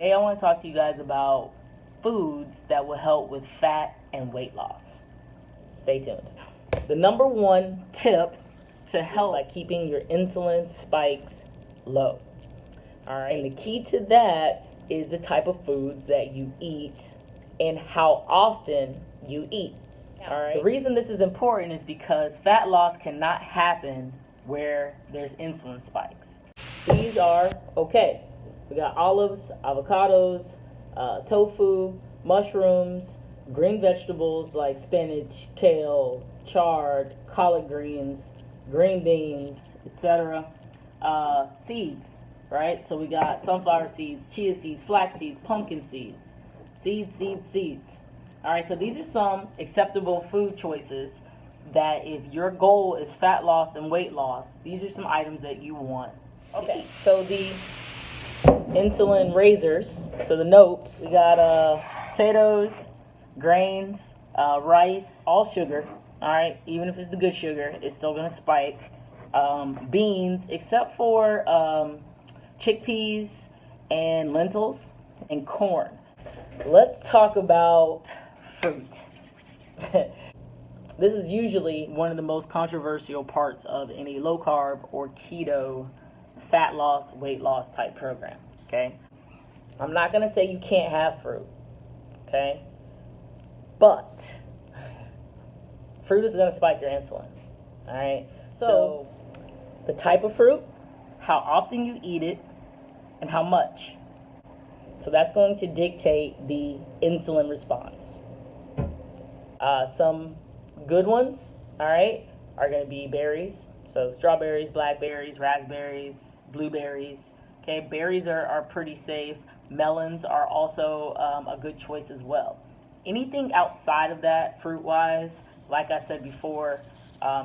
Today I want to talk to you guys about foods that will help with fat and weight loss. Stay tuned. The number one tip to help by keeping your insulin spikes low. All right, and the key to that is the type of foods that you eat and how often you eat. All right. The reason this is important is because fat loss cannot happen where there's insulin spikes. These are okay. We got olives, avocados, tofu, mushrooms, green vegetables like spinach, kale, chard, collard greens, green beans, etc. Seeds, right? So we got sunflower seeds, chia seeds, flax seeds, pumpkin seeds. Seeds. All right, so these are some acceptable food choices that if your goal is fat loss and weight loss, these are some items that you want. Okay, so the insulin raisers, so the nopes, we got potatoes, grains, rice, all sugar, all right? Even if it's the good sugar, it's still gonna spike. Beans, except for chickpeas and lentils and corn. Let's talk about fruit. This is usually one of the most controversial parts of any low carb or keto fat loss, weight loss type program, okay? I'm not gonna say you can't have fruit, okay? But fruit is gonna spike your insulin, all right? So the type of fruit, how often you eat it, and how much. So that's going to dictate the insulin response. Some good ones, all right, are going to be berries. So strawberries, blackberries, raspberries, blueberries. Okay, berries are pretty safe. Melons are also a good choice as well. Anything outside of that, fruit-wise, like I said before,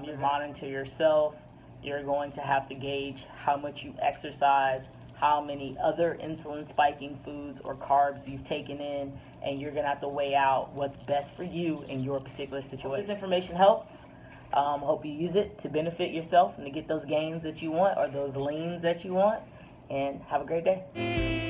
you're monitoring yourself. You're going to have to gauge how much you exercise, how many other insulin spiking foods or carbs you've taken in, and you're gonna have to weigh out what's best for you in your particular situation. Hope this information helps. Hope you use it to benefit yourself and to get those gains that you want or those leans that you want, and have a great day.